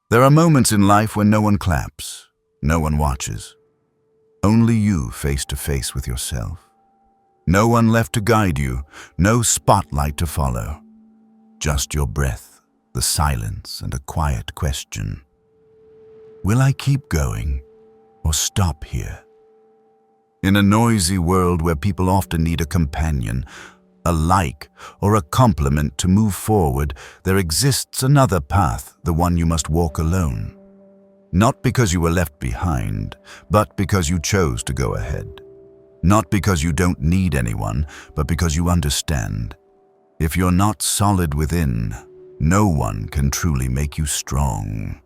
There are moments in life when no one claps, no one watches. Only you face to face with yourself. No one left to guide you, no spotlight to follow. Just your breath, the silence, and a quiet question. Will I keep going or stop here? In a noisy world where people often need a companion, a like, or a compliment to move forward, there exists another path, the one you must walk alone. Not because you were left behind, but because you chose to go ahead. Not because you don't need anyone, but because you understand. If you're not solid within, no one can truly make you strong.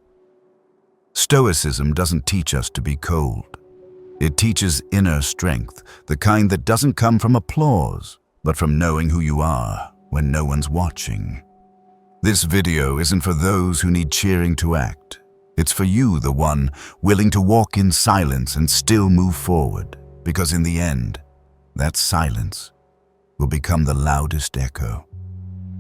Stoicism doesn't teach us to be cold. It teaches inner strength, the kind that doesn't come from applause, but from knowing who you are when no one's watching. This video isn't for those who need cheering to act. It's for you, the one willing to walk in silence and still move forward, because in the end, that silence will become the loudest echo.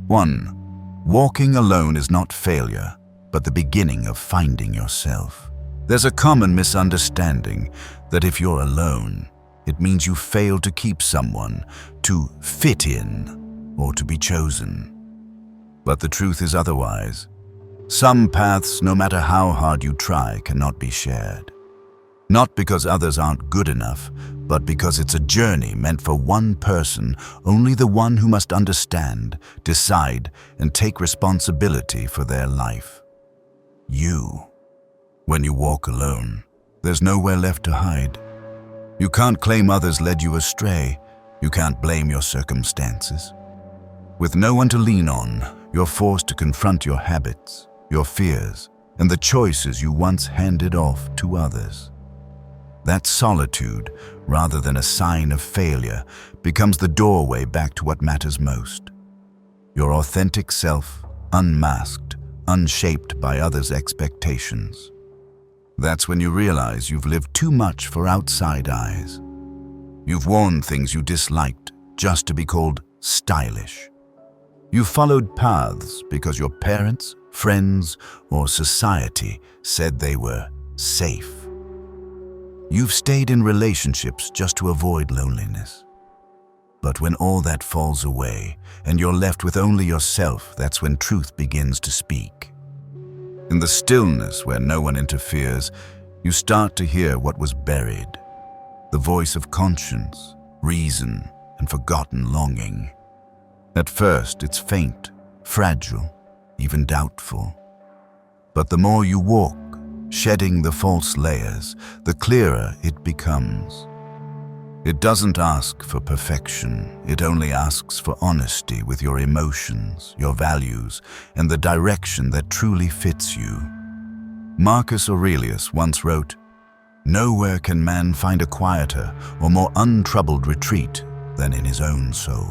1. Walking alone is not failure, but the beginning of finding yourself. There's a common misunderstanding that if you're alone, it means you fail to keep someone, to fit in, or to be chosen. But the truth is otherwise. Some paths, no matter how hard you try, cannot be shared. Not because others aren't good enough, but because it's a journey meant for one person, only the one who must understand, decide, and take responsibility for their life. You. When you walk alone, there's nowhere left to hide. You can't claim others led you astray. You can't blame your circumstances. With no one to lean on, you're forced to confront your habits, your fears, and the choices you once handed off to others. That solitude, rather than a sign of failure, becomes the doorway back to what matters most. Your authentic self, unmasked, unshaped by others' expectations. That's when you realize you've lived too much for outside eyes. You've worn things you disliked just to be called stylish. You followed paths because your parents, friends, or society said they were safe. You've stayed in relationships just to avoid loneliness. But when all that falls away and you're left with only yourself, that's when truth begins to speak. In the stillness where no one interferes, you start to hear what was buried. The voice of conscience, reason, and forgotten longing. At first, it's faint, fragile, even doubtful. But the more you walk, shedding the false layers, the clearer it becomes. It doesn't ask for perfection, it only asks for honesty with your emotions, your values, and the direction that truly fits you. Marcus Aurelius once wrote, "Nowhere can man find a quieter or more untroubled retreat than in his own soul."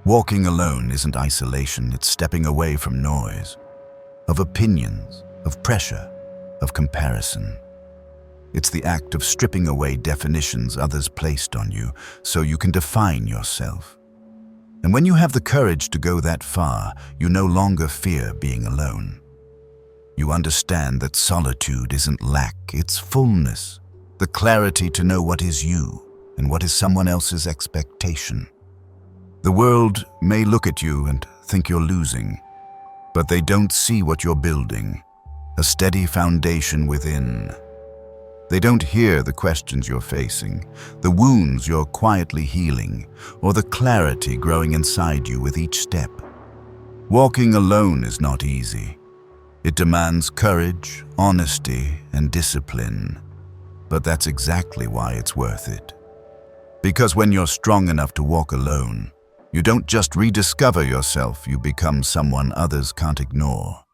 Walking alone isn't isolation, it's stepping away from noise, of opinions, of pressure, of comparison. It's the act of stripping away definitions others placed on you so you can define yourself. And when you have the courage to go that far, you no longer fear being alone. You understand that solitude isn't lack, it's fullness, the clarity to know what is you and what is someone else's expectation. The world may look at you and think you're losing, but they don't see what you're building, a steady foundation within. They don't hear the questions you're facing, the wounds you're quietly healing, or the clarity growing inside you with each step. Walking alone is not easy. It demands courage, honesty, and discipline. But that's exactly why it's worth it. Because when you're strong enough to walk alone, you don't just rediscover yourself, you become someone others can't ignore,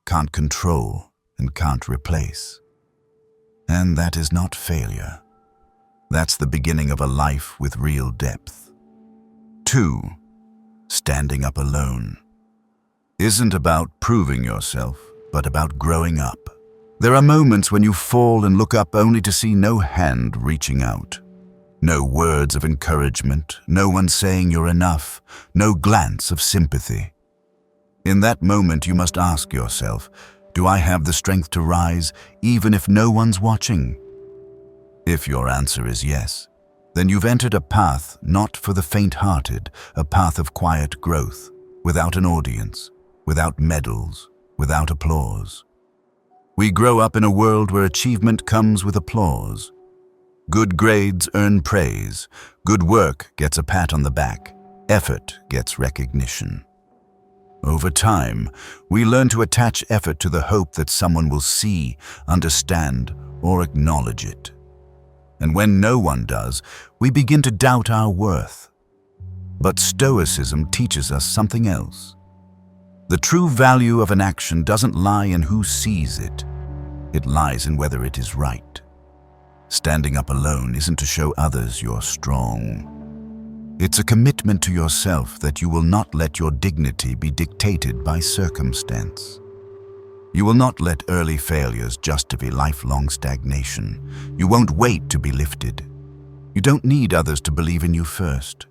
can't control, and can't replace. And that is not failure. That's the beginning of a life with real depth. 2. Standing up alone isn't about proving yourself, but about growing up. There are moments when you fall and look up only to see no hand reaching out. No words of encouragement, no one saying you're enough, no glance of sympathy. In that moment, you must ask yourself, Do I have the strength to rise even if no one's watching? If your answer is yes, then you've entered a path not for the faint-hearted, a path of quiet growth, without an audience, without medals, without applause. We grow up in a world where achievement comes with applause. Good grades earn praise, good work gets a pat on the back, effort gets recognition. Over time, we learn to attach effort to the hope that someone will see, understand, or acknowledge it. And when no one does, we begin to doubt our worth. But Stoicism teaches us something else. The true value of an action doesn't lie in who sees it. It lies in whether it is right. Standing up alone isn't to show others you're strong. It's a commitment to yourself that you will not let your dignity be dictated by circumstance. You will not let early failures justify lifelong stagnation. You won't wait to be lifted. You don't need others to believe in you first.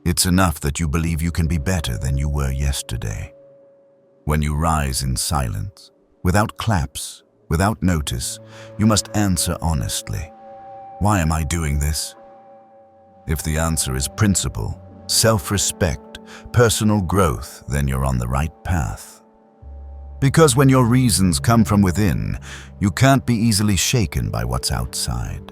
It's enough that you believe you can be better than you were yesterday. When you rise in silence, without claps, without notice, you must answer honestly. Why am I doing this? If the answer is principle, self-respect, personal growth, then you're on the right path. Because when your reasons come from within, you can't be easily shaken by what's outside.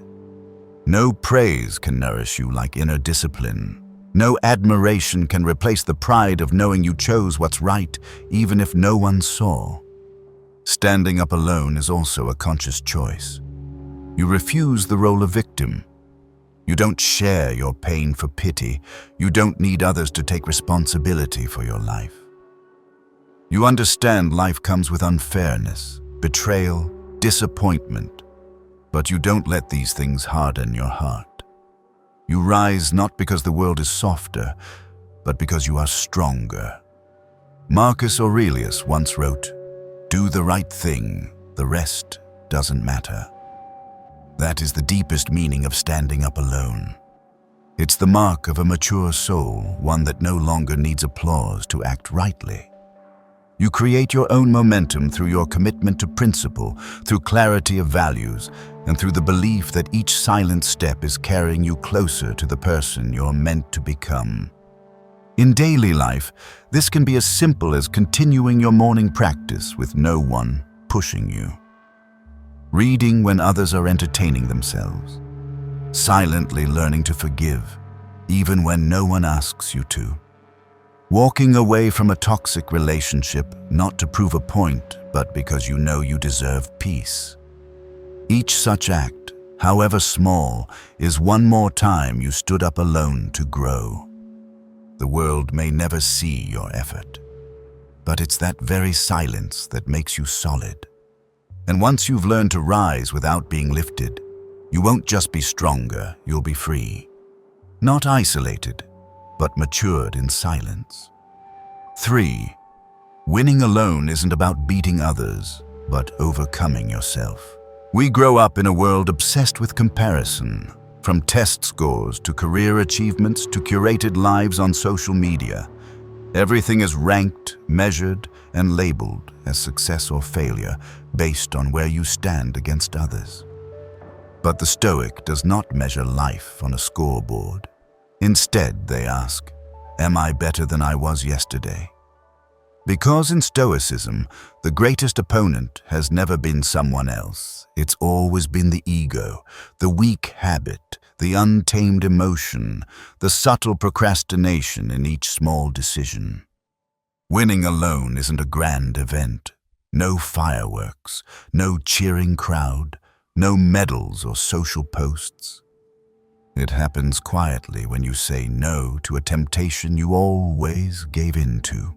No praise can nourish you like inner discipline. No admiration can replace the pride of knowing you chose what's right, even if no one saw. Standing up alone is also a conscious choice. You refuse the role of victim. You don't share your pain for pity. You don't need others to take responsibility for your life. You understand life comes with unfairness, betrayal, disappointment, but you don't let these things harden your heart. You rise not because the world is softer, but because you are stronger. Marcus Aurelius once wrote, "Do the right thing, the rest doesn't matter." That is the deepest meaning of standing up alone. It's the mark of a mature soul, one that no longer needs applause to act rightly. You create your own momentum through your commitment to principle, through clarity of values, and through the belief that each silent step is carrying you closer to the person you're meant to become. In daily life, this can be as simple as continuing your morning practice with no one pushing you. Reading when others are entertaining themselves. Silently learning to forgive, even when no one asks you to. Walking away from a toxic relationship, not to prove a point, but because you know you deserve peace. Each such act, however small, is one more time you stood up alone to grow. The world may never see your effort, but it's that very silence that makes you solid. And once you've learned to rise without being lifted, you won't just be stronger, you'll be free. Not isolated, but matured in silence. 3. Winning alone isn't about beating others, but overcoming yourself. We grow up in a world obsessed with comparison, from test scores to career achievements to curated lives on social media. Everything is ranked, measured, and labeled as success or failure based on where you stand against others. But the Stoic does not measure life on a scoreboard. Instead, they ask, am I better than I was yesterday? Because in Stoicism, the greatest opponent has never been someone else. It's always been the ego, the weak habit, the untamed emotion, the subtle procrastination in each small decision. Winning alone isn't a grand event. No fireworks, no cheering crowd, no medals or social posts. It happens quietly when you say no to a temptation you always gave in to.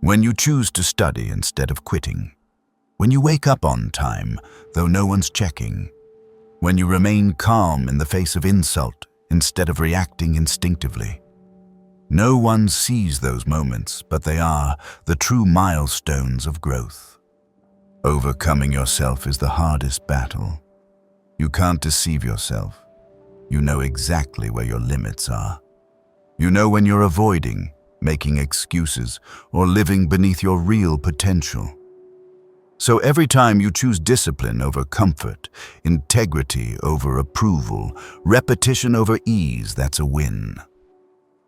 When you choose to study instead of quitting. When you wake up on time, though no one's checking. When you remain calm in the face of insult instead of reacting instinctively. No one sees those moments, but they are the true milestones of growth. Overcoming yourself is the hardest battle. You can't deceive yourself. You know exactly where your limits are. You know when you're avoiding, making excuses, or living beneath your real potential. So every time you choose discipline over comfort, integrity over approval, repetition over ease, that's a win.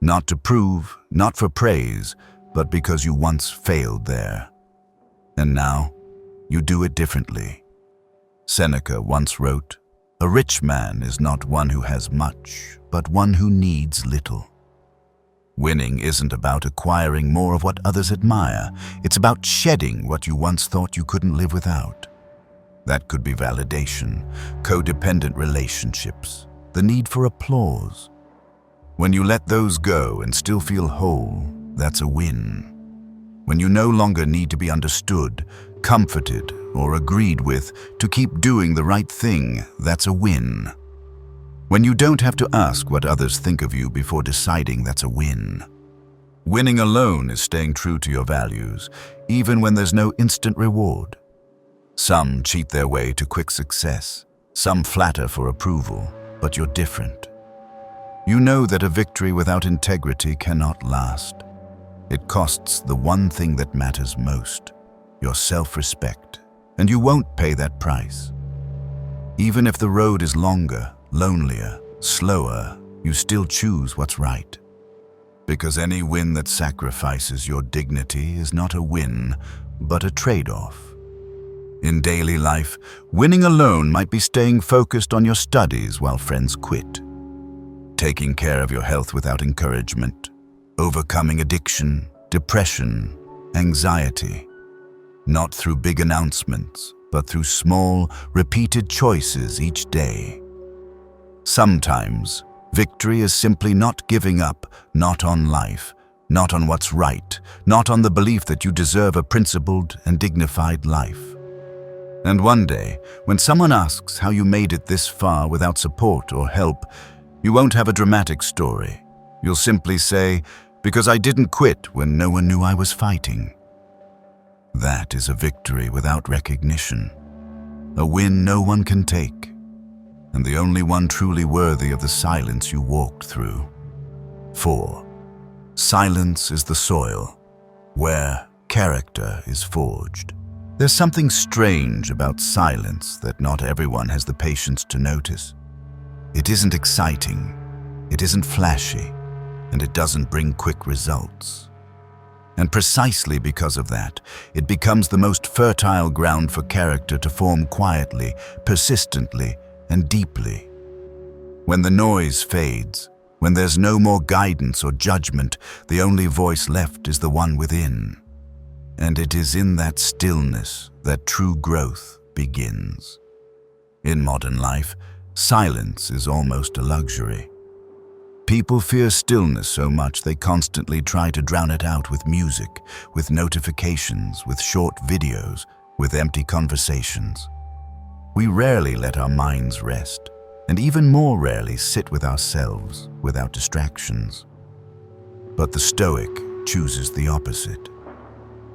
Not to prove, not for praise, but because you once failed there. And now, you do it differently. Seneca once wrote, "A rich man is not one who has much, but one who needs little." Winning isn't about acquiring more of what others admire. It's about shedding what you once thought you couldn't live without. That could be validation, codependent relationships, the need for applause. When you let those go and still feel whole, that's a win. When you no longer need to be understood, comforted, or agreed with to keep doing the right thing, that's a win. When you don't have to ask what others think of you before deciding, that's a win. Winning alone is staying true to your values, even when there's no instant reward. Some cheat their way to quick success, some flatter for approval, but you're different. You know that a victory without integrity cannot last. It costs the one thing that matters most, your self-respect, and you won't pay that price. Even if the road is longer, lonelier, slower, you still choose what's right. Because any win that sacrifices your dignity is not a win, but a trade-off. In daily life, winning alone might be staying focused on your studies while friends quit, taking care of your health without encouragement, overcoming addiction, depression, anxiety, not through big announcements, but through small, repeated choices each day. Sometimes, victory is simply not giving up, not on life, not on what's right, not on the belief that you deserve a principled and dignified life. And one day, when someone asks how you made it this far without support or help, you won't have a dramatic story. You'll simply say, "Because I didn't quit when no one knew I was fighting." That is a victory without recognition, a win no one can take, and the only one truly worthy of the silence you walked through. 4. Silence is the soil where character is forged. There's something strange about silence that not everyone has the patience to notice. It isn't exciting, it isn't flashy, and it doesn't bring quick results. And precisely because of that, it becomes the most fertile ground for character to form quietly, persistently, and deeply. When the noise fades, when there's no more guidance or judgment, the only voice left is the one within. And it is in that stillness that true growth begins. In modern life, silence is almost a luxury. People fear stillness so much they constantly try to drown it out with music, with notifications, with short videos, with empty conversations. We rarely let our minds rest, and even more rarely sit with ourselves without distractions. But the Stoic chooses the opposite.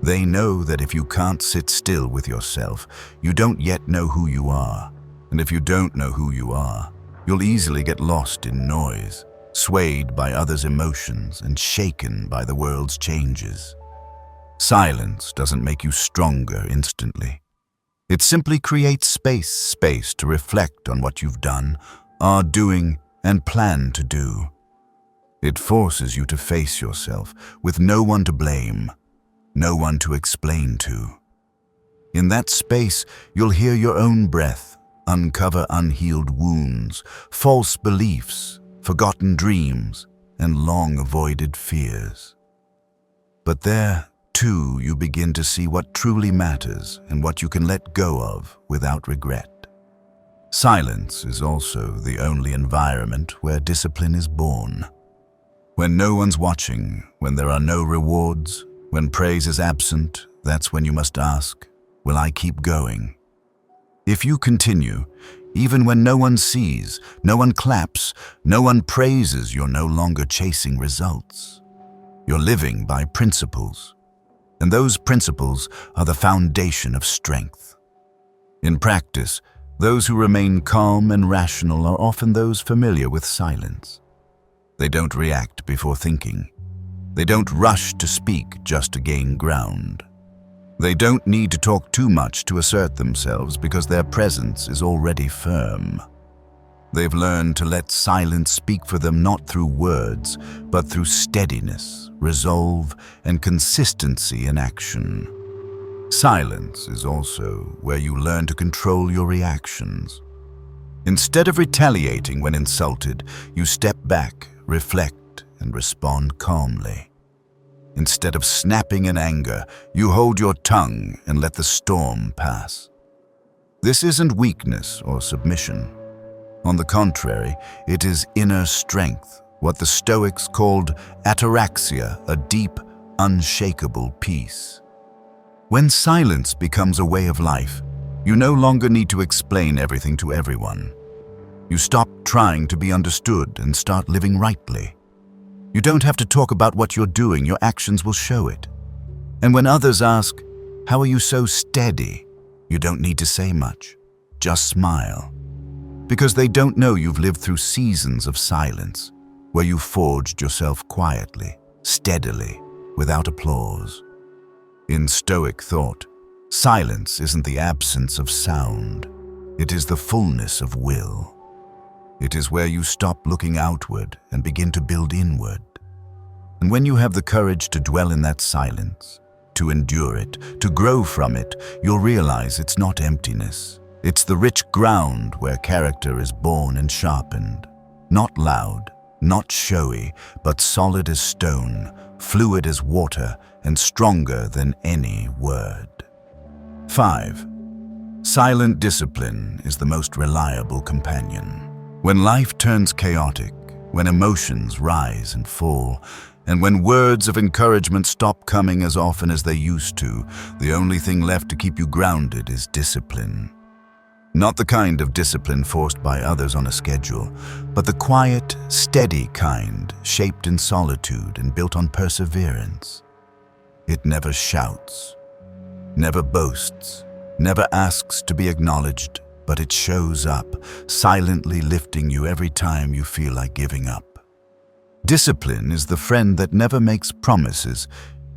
They know that if you can't sit still with yourself, you don't yet know who you are. And if you don't know who you are, you'll easily get lost in noise, swayed by others' emotions and shaken by the world's changes. Silence doesn't make you stronger instantly. It simply creates space to reflect on what you've done, are doing, and plan to do. It forces you to face yourself with no one to blame, no one to explain to. In that space, you'll hear your own breath, uncover unhealed wounds, false beliefs, forgotten dreams, and long-avoided fears. But there, too, you begin to see what truly matters and what you can let go of without regret. Silence is also the only environment where discipline is born. When no one's watching, when there are no rewards, when praise is absent, that's when you must ask, will I keep going? If you continue, even when no one sees, no one claps, no one praises, you're no longer chasing results. You're living by principles. And those principles are the foundation of strength. In practice, those who remain calm and rational are often those familiar with silence. They don't react before thinking. They don't rush to speak just to gain ground. They don't need to talk too much to assert themselves because their presence is already firm. They've learned to let silence speak for them not through words, but through steadiness, resolve, and consistency in action. Silence is also where you learn to control your reactions. Instead of retaliating when insulted, you step back, reflect, and respond calmly. Instead of snapping in anger, you hold your tongue and let the storm pass. This isn't weakness or submission. On the contrary, it is inner strength, what the Stoics called ataraxia, a deep, unshakable peace. When silence becomes a way of life, you no longer need to explain everything to everyone. You stop trying to be understood and start living rightly. You don't have to talk about what you're doing, your actions will show it. And when others ask, "How are you so steady?" you don't need to say much, just smile. Because they don't know you've lived through seasons of silence, where you forged yourself quietly, steadily, without applause. In Stoic thought, silence isn't the absence of sound. It is the fullness of will. It is where you stop looking outward and begin to build inward. And when you have the courage to dwell in that silence, to endure it, to grow from it, you'll realize it's not emptiness. It's the rich ground where character is born and sharpened. Not loud, not showy, but solid as stone, fluid as water, and stronger than any word. 5. Silent discipline is the most reliable companion. When life turns chaotic, when emotions rise and fall, and when words of encouragement stop coming as often as they used to, the only thing left to keep you grounded is discipline. Not the kind of discipline forced by others on a schedule, but the quiet, steady kind, shaped in solitude and built on perseverance. It never shouts, never boasts, never asks to be acknowledged, but it shows up, silently lifting you every time you feel like giving up. Discipline is the friend that never makes promises,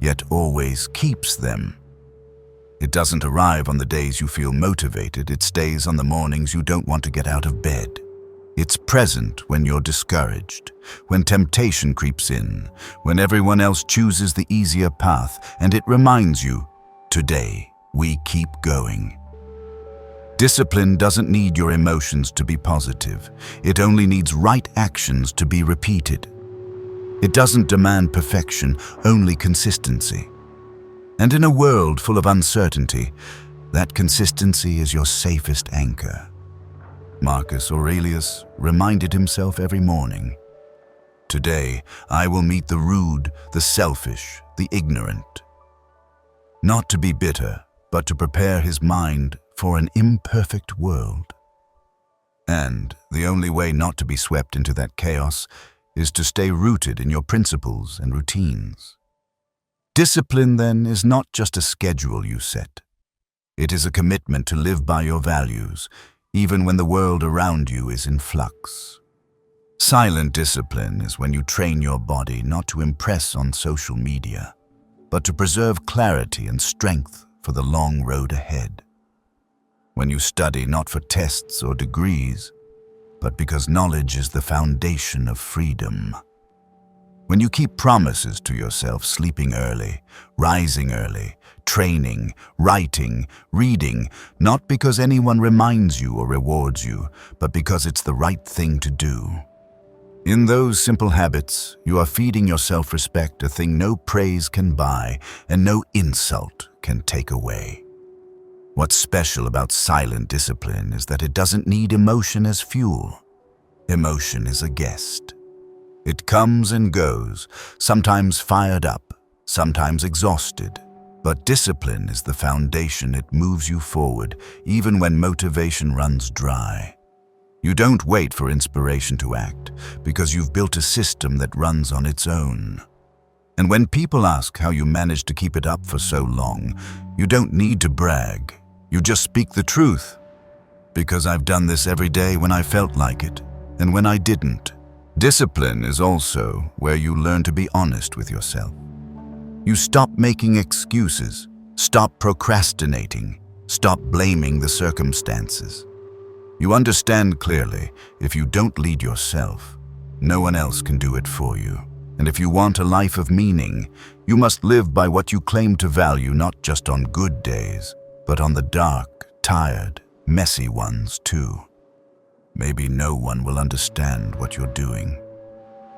yet always keeps them. It doesn't arrive on the days you feel motivated, it stays on the mornings you don't want to get out of bed. It's present when you're discouraged, when temptation creeps in, when everyone else chooses the easier path, and it reminds you, today we keep going. Discipline doesn't need your emotions to be positive. It only needs right actions to be repeated. It doesn't demand perfection, only consistency. And in a world full of uncertainty, that consistency is your safest anchor. Marcus Aurelius reminded himself every morning, "Today I will meet the rude, the selfish, the ignorant." Not to be bitter, but to prepare his mind for an imperfect world. And the only way not to be swept into that chaos is to stay rooted in your principles and routines. Discipline, then, is not just a schedule you set. It is a commitment to live by your values, even when the world around you is in flux. Silent discipline is when you train your body not to impress on social media, but to preserve clarity and strength for the long road ahead. When you study not for tests or degrees, but because knowledge is the foundation of freedom. When you keep promises to yourself, sleeping early, rising early, training, writing, reading, not because anyone reminds you or rewards you, but because it's the right thing to do. In those simple habits, you are feeding your self-respect, a thing no praise can buy and no insult can take away. What's special about silent discipline is that it doesn't need emotion as fuel. Emotion is a guest. It comes and goes, sometimes fired up, sometimes exhausted. But discipline is the foundation. It moves you forward, even when motivation runs dry. You don't wait for inspiration to act, because you've built a system that runs on its own. And when people ask how you managed to keep it up for so long, you don't need to brag. You just speak the truth. Because I've done this every day when I felt like it, and when I didn't. Discipline is also where you learn to be honest with yourself. You stop making excuses, Stop procrastinating. Stop blaming the circumstances. You understand clearly, if you don't lead yourself, no one else can do it for you. And if you want a life of meaning, you must live by what you claim to value, not just on good days, but on the dark, tired, messy ones too. Maybe no one will understand what you're doing.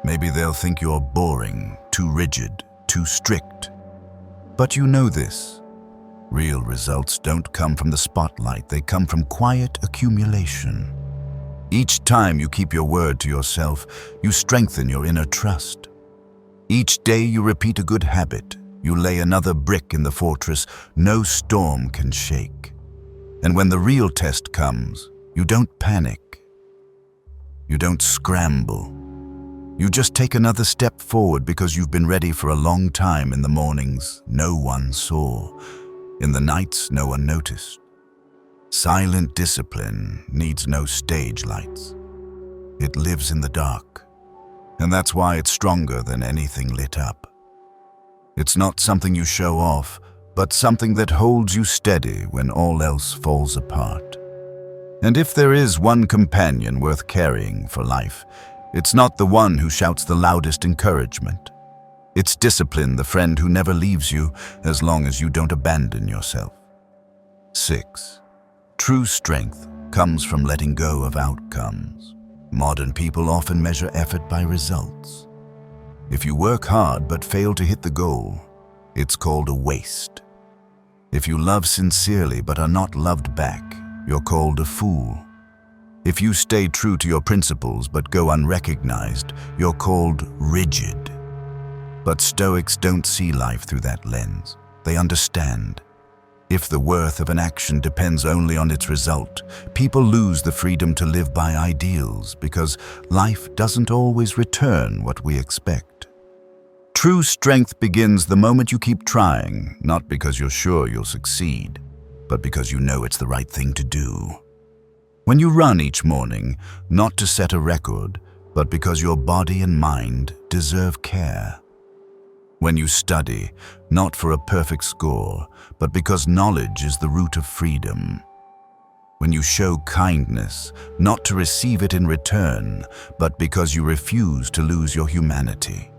Maybe they'll think you're boring, too rigid, too strict. But you know this. Real results don't come from the spotlight, they come from quiet accumulation. Each time you keep your word to yourself, you strengthen your inner trust. Each day you repeat a good habit, you lay another brick in the fortress no storm can shake. And when the real test comes, you don't panic. You don't scramble. You just take another step forward because you've been ready for a long time. In the mornings, no one saw. In the nights, no one noticed. Silent discipline needs no stage lights. It lives in the dark. And that's why it's stronger than anything lit up. It's not something you show off, but something that holds you steady when all else falls apart. And if there is one companion worth carrying for life, it's not the one who shouts the loudest encouragement. It's discipline, the friend who never leaves you as long as you don't abandon yourself. 6. True strength comes from letting go of outcomes. Modern people often measure effort by results. If you work hard but fail to hit the goal, it's called a waste. If you love sincerely but are not loved back, you're called a fool. If you stay true to your principles but go unrecognized, you're called rigid. But Stoics don't see life through that lens. They understand. If the worth of an action depends only on its result, people lose the freedom to live by ideals because life doesn't always return what we expect. True strength begins the moment you keep trying, not because you're sure you'll succeed, but because you know it's the right thing to do. When you run each morning, not to set a record, but because your body and mind deserve care. When you study, not for a perfect score, but because knowledge is the root of freedom. When you show kindness, not to receive it in return, but because you refuse to lose your humanity.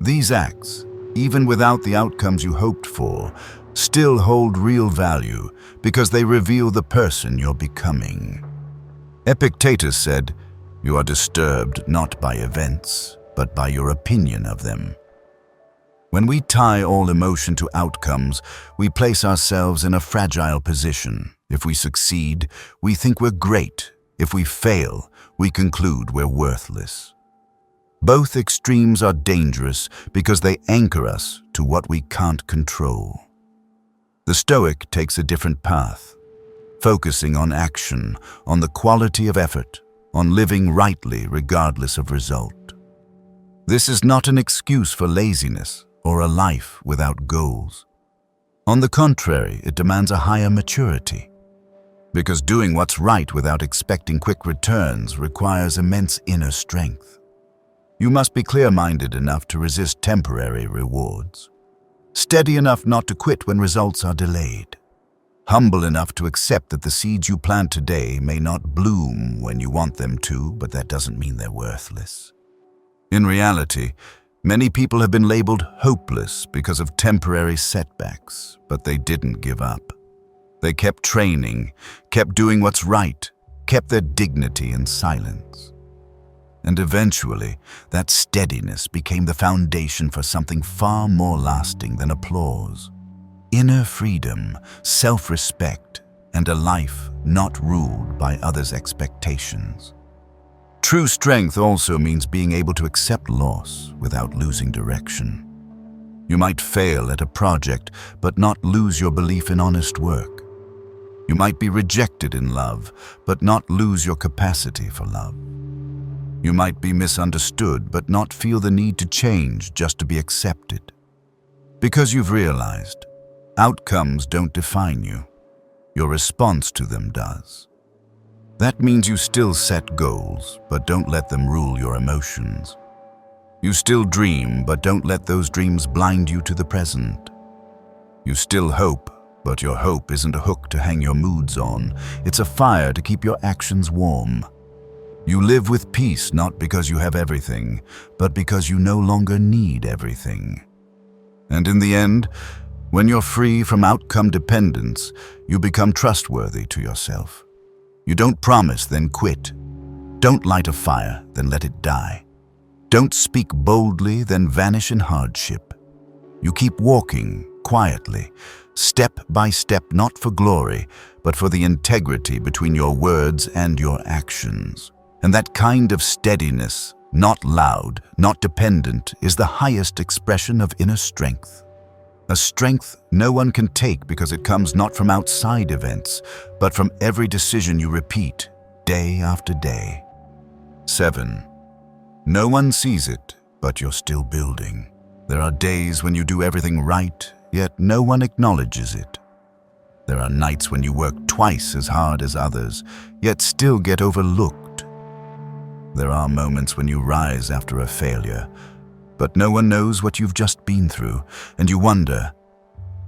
These acts, even without the outcomes you hoped for, still hold real value because they reveal the person you're becoming. Epictetus said, "You are disturbed not by events, but by your opinion of them." When we tie all emotion to outcomes, we place ourselves in a fragile position. If we succeed, we think we're great. If we fail, we conclude we're worthless. Both extremes are dangerous because they anchor us to what we can't control. The Stoic takes a different path, focusing on action, on the quality of effort, on living rightly regardless of result. This is not an excuse for laziness or a life without goals. On the contrary, it demands a higher maturity, because doing what's right without expecting quick returns requires immense inner strength. You must be clear-minded enough to resist temporary rewards, steady enough not to quit when results are delayed, humble enough to accept that the seeds you plant today may not bloom when you want them to, but that doesn't mean they're worthless. In reality, many people have been labeled hopeless because of temporary setbacks, but they didn't give up. They kept training, kept doing what's right, kept their dignity in silence. And eventually, that steadiness became the foundation for something far more lasting than applause. Inner freedom, self-respect, and a life not ruled by others' expectations. True strength also means being able to accept loss without losing direction. You might fail at a project, but not lose your belief in honest work. You might be rejected in love, but not lose your capacity for love. You might be misunderstood, but not feel the need to change just to be accepted. Because you've realized, outcomes don't define you. Your response to them does. That means you still set goals, but don't let them rule your emotions. You still dream, but don't let those dreams blind you to the present. You still hope, but your hope isn't a hook to hang your moods on. It's a fire to keep your actions warm. You live with peace not because you have everything, but because you no longer need everything. And in the end, when you're free from outcome dependence, you become trustworthy to yourself. You don't promise, then quit. Don't light a fire, then let it die. Don't speak boldly, then vanish in hardship. You keep walking quietly, step by step, not for glory, but for the integrity between your words and your actions. And that kind of steadiness, not loud, not dependent, is the highest expression of inner strength. A strength no one can take because it comes not from outside events, but from every decision you repeat, day after day. 7. No one sees it, but you're still building. There are days when you do everything right, yet no one acknowledges it. There are nights when you work twice as hard as others, yet still get overlooked. There are moments when you rise after a failure, but no one knows what you've just been through, and you wonder,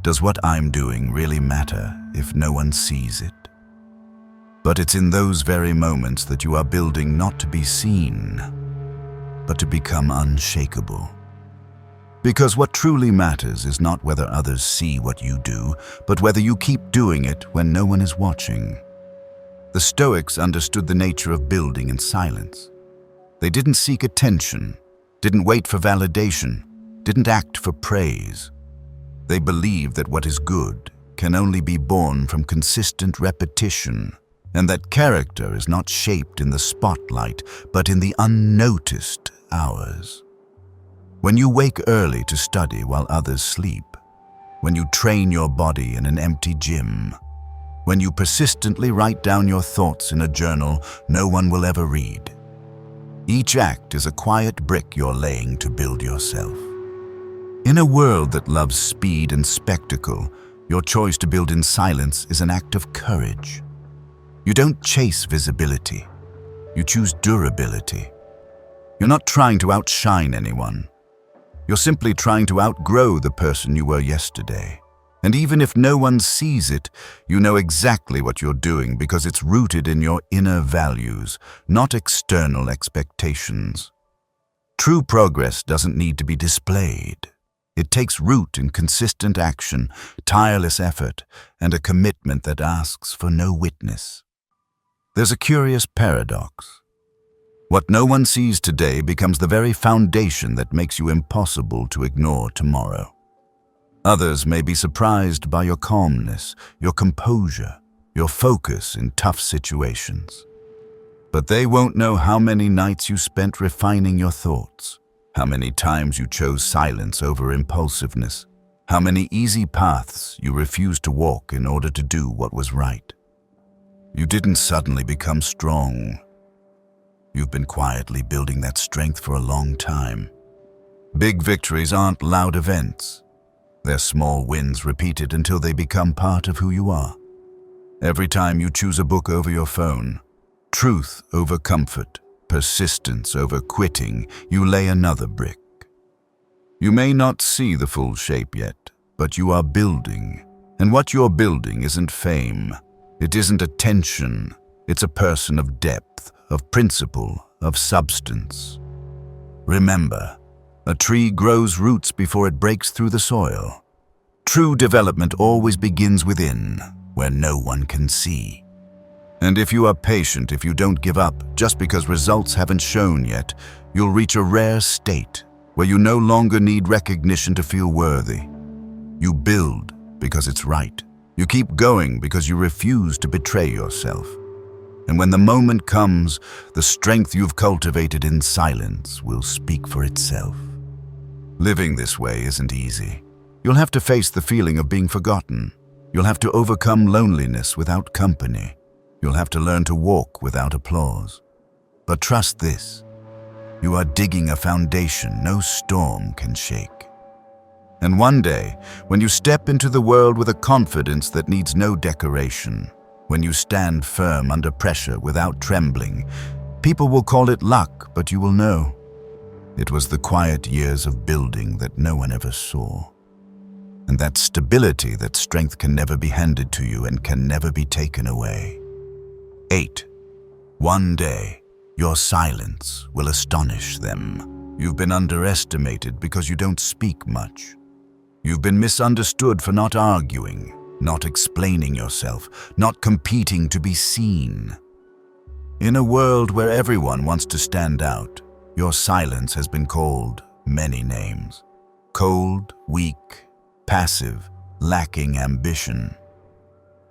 does what I'm doing really matter if no one sees it? But it's in those very moments that you are building not to be seen, but to become unshakable. Because what truly matters is not whether others see what you do, but whether you keep doing it when no one is watching. The Stoics understood the nature of building in silence. They didn't seek attention, didn't wait for validation, didn't act for praise. They believed that what is good can only be born from consistent repetition, and that character is not shaped in the spotlight, but in the unnoticed hours. When you wake early to study while others sleep, when you train your body in an empty gym, when you persistently write down your thoughts in a journal no one will ever read, each act is a quiet brick you're laying to build yourself. In a world that loves speed and spectacle, your choice to build in silence is an act of courage. You don't chase visibility. You choose durability. You're not trying to outshine anyone. You're simply trying to outgrow the person you were yesterday. And even if no one sees it, you know exactly what you're doing because it's rooted in your inner values, not external expectations. True progress doesn't need to be displayed. It takes root in consistent action, tireless effort, and a commitment that asks for no witness. There's a curious paradox. What no one sees today becomes the very foundation that makes you impossible to ignore tomorrow. Others may be surprised by your calmness, your composure, your focus in tough situations. But they won't know how many nights you spent refining your thoughts, how many times you chose silence over impulsiveness, how many easy paths you refused to walk in order to do what was right. You didn't suddenly become strong. You've been quietly building that strength for a long time. Big victories aren't loud events. They're small wins repeated until they become part of who you are. Every time you choose a book over your phone, truth over comfort, persistence over quitting, you lay another brick. You may not see the full shape yet, but you are building. And what you're building isn't fame. It isn't attention. It's a person of depth, of principle, of substance. Remember, a tree grows roots before it breaks through the soil. True development always begins within, where no one can see. And if you are patient, if you don't give up, just because results haven't shown yet, you'll reach a rare state where you no longer need recognition to feel worthy. You build because it's right. You keep going because you refuse to betray yourself. And when the moment comes, the strength you've cultivated in silence will speak for itself. Living this way isn't easy. You'll have to face the feeling of being forgotten. You'll have to overcome loneliness without company. You'll have to learn to walk without applause. But trust this, you are digging a foundation no storm can shake. And one day, when you step into the world with a confidence that needs no decoration, when you stand firm under pressure without trembling, people will call it luck, but you will know it was the quiet years of building that no one ever saw. and that stability that strength can never be handed to you and can never be taken away. 8. One day, your silence will astonish them. You've been underestimated because you don't speak much. You've been misunderstood for not arguing, not explaining yourself, not competing to be seen. In a world where everyone wants to stand out, your silence has been called many names. Cold, weak, passive, lacking ambition.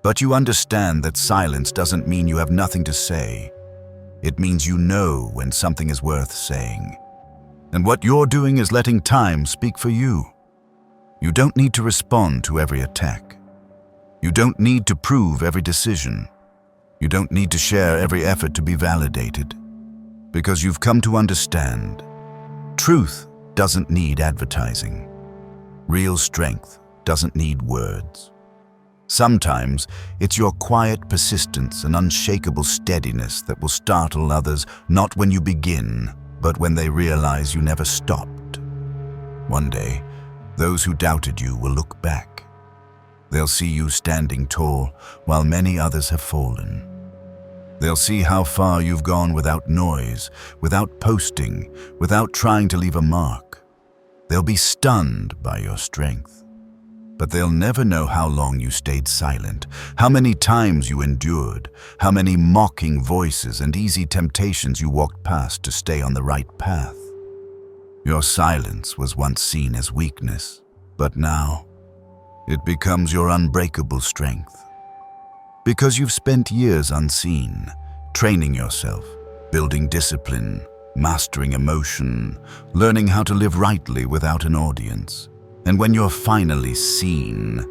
But you understand that silence doesn't mean you have nothing to say. It means you know when something is worth saying. And what you're doing is letting time speak for you. You don't need to respond to every attack. You don't need to prove every decision. You don't need to share every effort to be validated. Because you've come to understand, truth doesn't need advertising. Real strength doesn't need words. Sometimes it's your quiet persistence and unshakable steadiness that will startle others, not when you begin, but when they realize you never stopped. One day, those who doubted you will look back. They'll see you standing tall while many others have fallen. They'll see how far you've gone without noise, without posting, without trying to leave a mark. They'll be stunned by your strength. But they'll never know how long you stayed silent, how many times you endured, how many mocking voices and easy temptations you walked past to stay on the right path. Your silence was once seen as weakness, but now it becomes your unbreakable strength. Because you've spent years unseen, training yourself, building discipline, mastering emotion, learning how to live rightly without an audience. And when you're finally seen,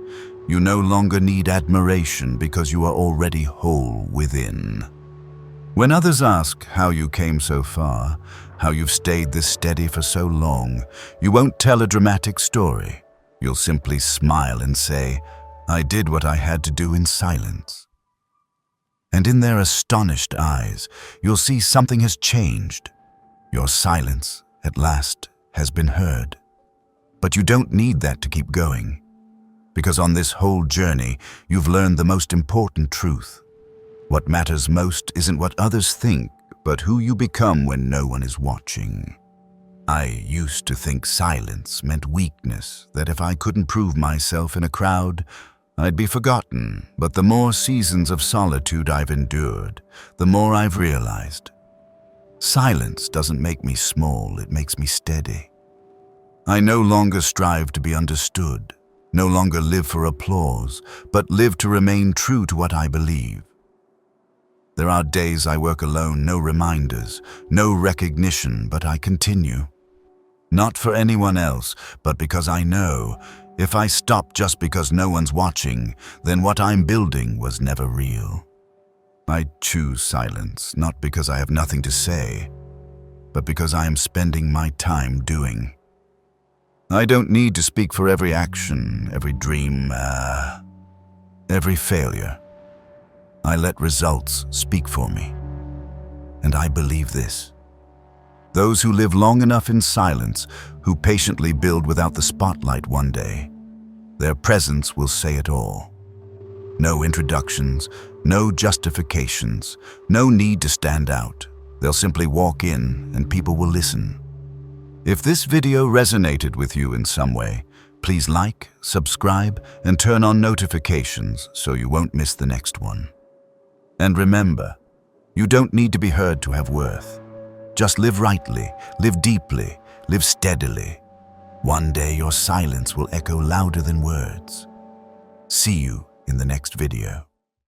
you no longer need admiration because you are already whole within. When others ask how you came so far, how you've stayed this steady for so long, you won't tell a dramatic story. You'll simply smile and say, "I did what I had to do in silence." And in their astonished eyes, you'll see something has changed. Your silence, at last, has been heard. But you don't need that to keep going, because on this whole journey, you've learned the most important truth. What matters most isn't what others think, but who you become when no one is watching. I used to think silence meant weakness, that if I couldn't prove myself in a crowd, I'd be forgotten. But the more seasons of solitude I've endured, the more I've realized. Silence doesn't make me small, it makes me steady. I no longer strive to be understood, no longer live for applause, but live to remain true to what I believe. There are days I work alone, no reminders, no recognition, but I continue. Not for anyone else, but because I know, if I stop just because no one's watching, then what I'm building was never real. I choose silence, not because I have nothing to say, but because I am spending my time doing. I don't need to speak for every action, every dream, every failure. I let results speak for me. And I believe this. Those who live long enough in silence, who patiently build without the spotlight one day, their presence will say it all. No introductions, no justifications, no need to stand out. They'll simply walk in and people will listen. If this video resonated with you in some way, please like, subscribe, and turn on notifications so you won't miss the next one. And remember, you don't need to be heard to have worth. Just live rightly, live deeply, live steadily. One day your silence will echo louder than words. See you in the next video.